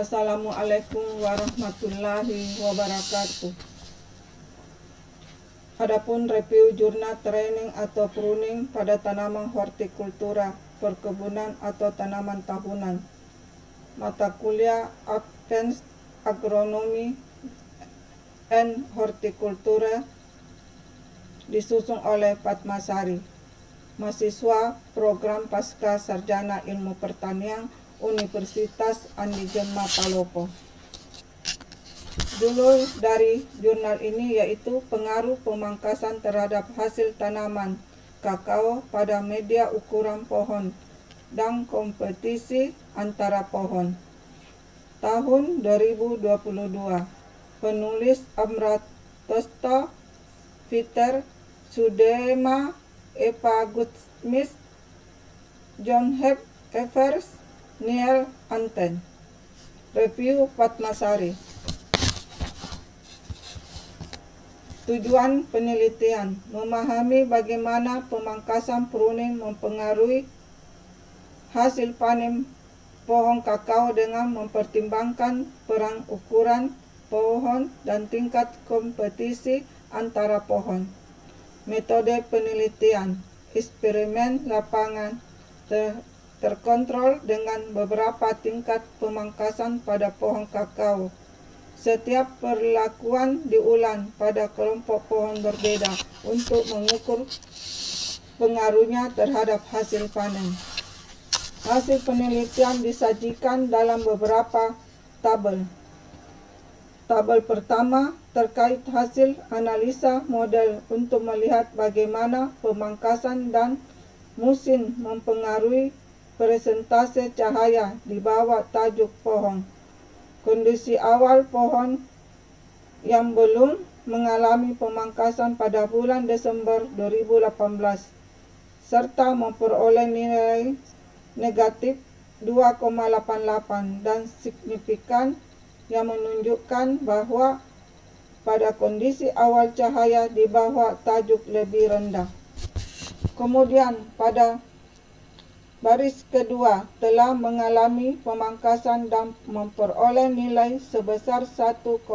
Assalamualaikum warahmatullahi wabarakatuh. Adapun review jurnal training atau pruning pada tanaman hortikultura, perkebunan atau tanaman tahunan. Mata kuliah Advanced Agronomy and Horticulture disusun oleh Fatmasari, mahasiswa program Pasca Sarjana Ilmu Pertanian Universitas Andi Jemma Palopo. Judul dari jurnal ini yaitu pengaruh pemangkasan terhadap hasil tanaman kakao pada media ukuran pohon dan kompetisi antara pohon. Tahun 2022. Penulis Amratosto, Peter Sudema, Eva Goodsmith, John Evers, Neil Anten. Review Fatmasari. Tujuan penelitian: memahami bagaimana pemangkasan pruning mempengaruhi hasil panen pohon kakao dengan mempertimbangkan peran ukuran pohon dan tingkat kompetisi antara pohon. Metode penelitian: eksperimen lapangan terkontrol dengan beberapa tingkat pemangkasan pada pohon kakao. Setiap perlakuan diulang pada kelompok pohon berbeda untuk mengukur pengaruhnya terhadap hasil panen. Hasil penelitian disajikan dalam beberapa tabel. Tabel pertama terkait hasil analisa model untuk melihat bagaimana pemangkasan dan musim mempengaruhi persentase cahaya di bawah tajuk pohon. Kondisi awal pohon yang belum mengalami pemangkasan pada bulan Desember 2018 serta memperoleh nilai negatif 2,88 dan signifikan yang menunjukkan bahwa pada kondisi awal cahaya di bawah tajuk lebih rendah. Kemudian pada baris kedua telah mengalami pemangkasan dan memperoleh nilai sebesar 1,22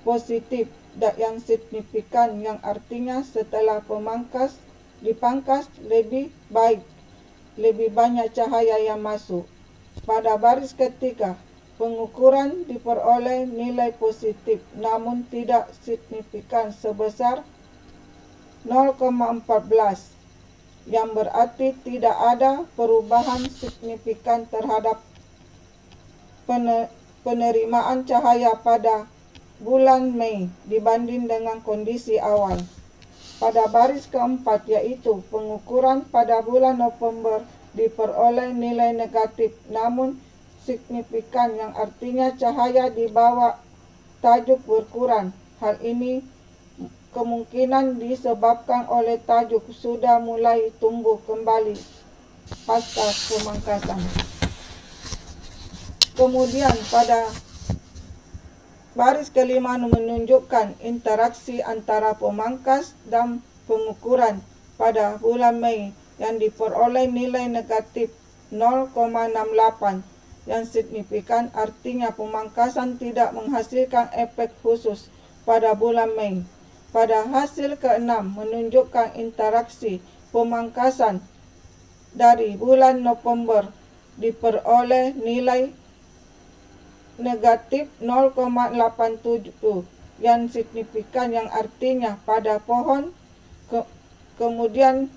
positif dan yang signifikan, yang artinya setelah dipangkas lebih baik, lebih banyak cahaya yang masuk. Pada baris ketiga, pengukuran diperoleh nilai positif namun tidak signifikan sebesar 0,14, yang berarti tidak ada perubahan signifikan terhadap penerimaan cahaya pada bulan Mei dibanding dengan kondisi awal. Pada baris keempat, yaitu pengukuran pada bulan November, diperoleh nilai negatif namun signifikan, yang artinya cahaya di bawah tajuk berkurang. Hal ini kemungkinan disebabkan oleh tajuk sudah mulai tumbuh kembali pasca pemangkasan. Kemudian pada baris kelima menunjukkan interaksi antara pemangkas dan pengukuran pada bulan Mei yang diperoleh nilai negatif 0,68, yang signifikan, artinya pemangkasan tidak menghasilkan efek khusus pada bulan Mei. Pada hasil keenam menunjukkan interaksi pemangkasan dari bulan November diperoleh nilai negatif 0,87 yang signifikan, yang artinya pada pohon. Kemudian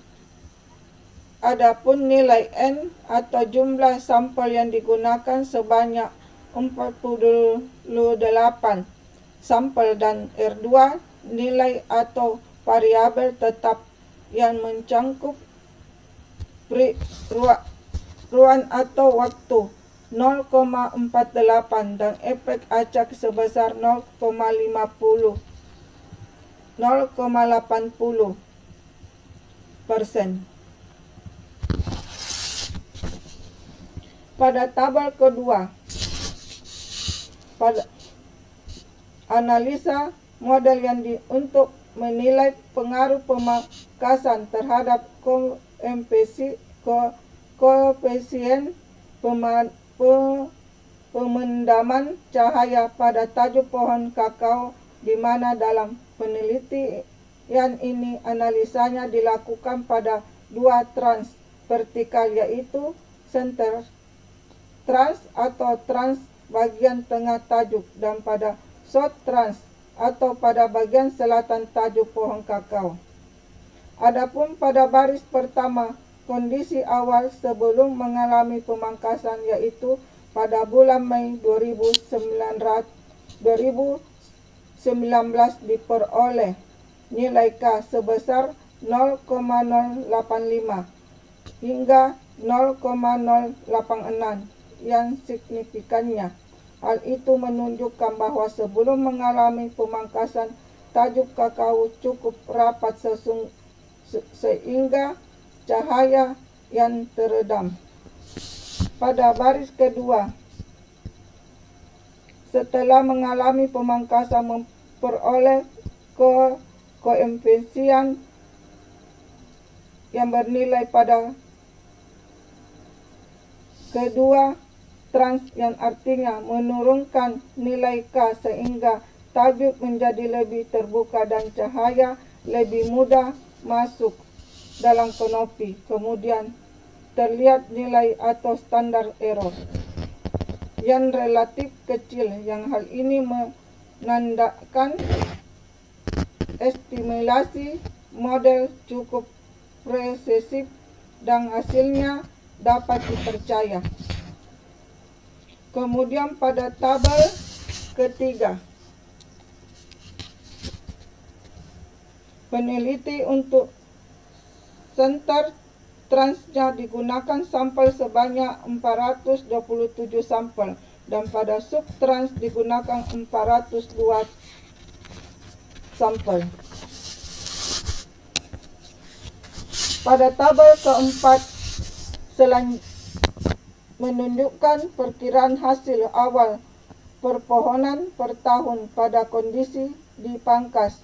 adapun nilai N atau jumlah sampel yang digunakan sebanyak 48 sampel dan R2 nilai atau variabel tetap yang mencangkup ruang atau waktu 0,48 dan efek acak sebesar 0,80%. Pada tabel kedua, pada analisa model yang untuk menilai pengaruh pemangkasan terhadap koefisien pemendaman cahaya pada tajuk pohon kakao, di mana dalam penelitian ini analisanya dilakukan pada dua trans vertikal, yaitu center trans atau trans bagian tengah tajuk, dan pada short trans atau pada bagian selatan tajuk pohon kakao. Adapun pada baris pertama, kondisi awal sebelum mengalami pemangkasan, yaitu pada bulan Mei 2019 diperoleh nilai K sebesar 0,085 hingga 0,086 yang signifikannya. Hal itu menunjukkan bahwa sebelum mengalami pemangkasan, tajuk kakao cukup rapat sehingga cahaya yang teredam. Pada baris kedua, setelah mengalami pemangkasan, memperoleh koefisien yang bernilai pada kedua trans, yang artinya menurunkan nilai K sehingga tajuk menjadi lebih terbuka dan cahaya lebih mudah masuk dalam kanopi. Kemudian terlihat nilai atau standar error yang relatif kecil, yang hal ini menandakan estimasi model cukup presisif dan hasilnya dapat dipercaya. Kemudian pada tabel ketiga, peneliti untuk center transnya digunakan sampel sebanyak 427 sampel, dan pada sub trans digunakan 402 sampel. Pada tabel keempat menunjukkan perkiraan hasil awal perpohonan per tahun pada kondisi dipangkas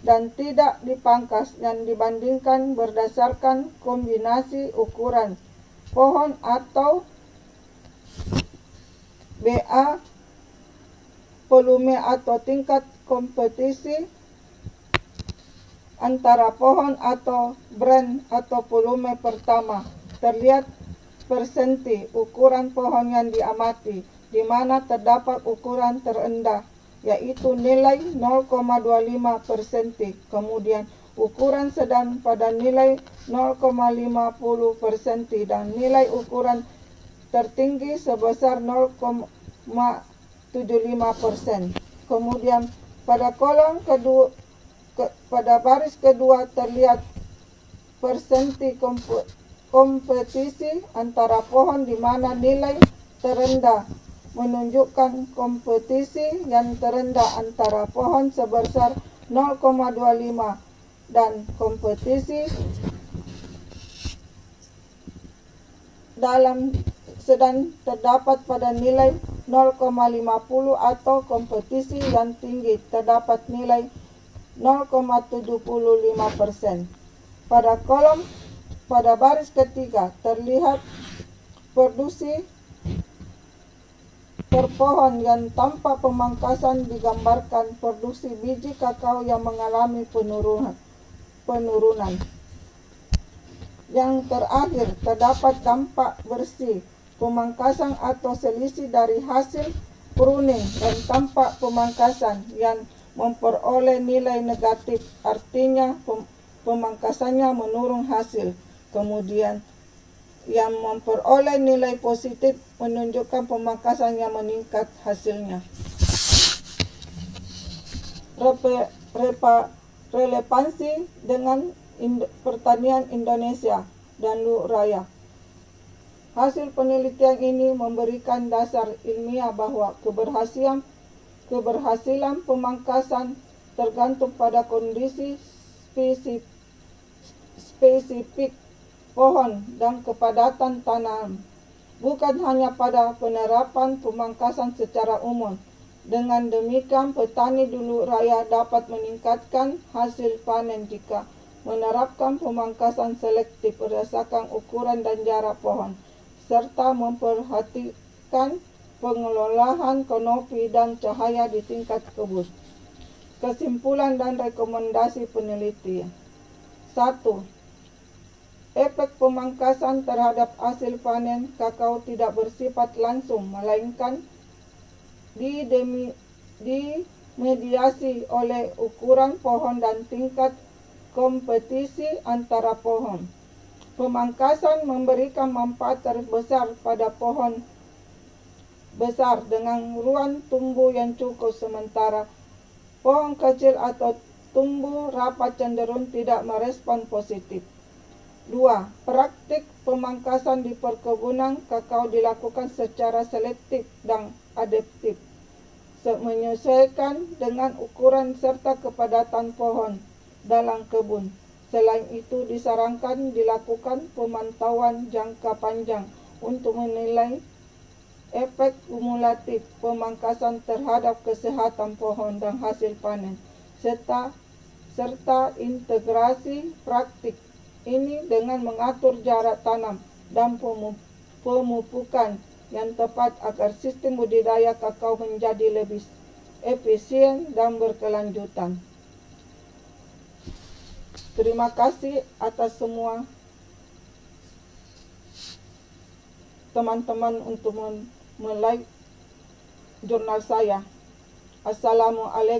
dan tidak dipangkas, yang dibandingkan berdasarkan kombinasi ukuran pohon atau BA, volume atau tingkat kompetisi antara pohon atau brand atau volume pertama. Terlihat persenti ukuran pohon yang diamati, di mana terdapat ukuran terendah, yaitu nilai 0,25 persenti. Kemudian ukuran sedang pada nilai 0,50 persenti, dan nilai ukuran tertinggi sebesar 0,75%. Kemudian pada kolom kedua, pada baris kedua terlihat persenti kompetisi antara pohon, di mana nilai terendah menunjukkan kompetisi yang terendah antara pohon sebesar 0,25 dan kompetisi dalam sedang terdapat pada nilai 0,50 atau kompetisi yang tinggi terdapat nilai 0,75%. Pada baris ketiga terlihat produksi per pohon yang tanpa pemangkasan, digambarkan produksi biji kakao yang mengalami penurunan. Yang terakhir terdapat dampak bersih pemangkasan atau selisih dari hasil pruning dan tanpa pemangkasan yang memperoleh nilai negatif, artinya pemangkasannya menurun hasil. Kemudian yang memperoleh nilai positif menunjukkan pemangkasan yang meningkat hasilnya. Relevansi dengan pertanian Indonesia dan Luraya. Hasil penelitian ini memberikan dasar ilmiah bahwa keberhasilan pemangkasan tergantung pada kondisi spesifik pohon dan kepadatan tanam, bukan hanya pada penerapan pemangkasan secara umum. Dengan demikian, petani di Luraya dapat meningkatkan hasil panen jika menerapkan pemangkasan selektif berdasarkan ukuran dan jarak pohon, serta memperhatikan pengelolaan konopi dan cahaya di tingkat kebun. Kesimpulan dan rekomendasi peneliti. 1. Efek pemangkasan terhadap hasil panen kakao tidak bersifat langsung, melainkan dimediasi oleh ukuran pohon dan tingkat kompetisi antara pohon. Pemangkasan memberikan manfaat terbesar pada pohon besar dengan ruang tumbuh yang cukup, sementara pohon kecil atau tumbuh rapat cenderung tidak merespon positif. 2. Praktik pemangkasan di perkebunan kakao dilakukan secara selektif dan adaptif, menyesuaikan dengan ukuran serta kepadatan pohon dalam kebun. Selain itu, disarankan dilakukan pemantauan jangka panjang untuk menilai efek kumulatif pemangkasan terhadap kesehatan pohon dan hasil panen, serta integrasi praktik ini dengan mengatur jarak tanam dan pemupukan yang tepat agar sistem budidaya kakao menjadi lebih efisien dan berkelanjutan. Terima kasih atas semua teman-teman untuk like jurnal saya. Assalamualaikum.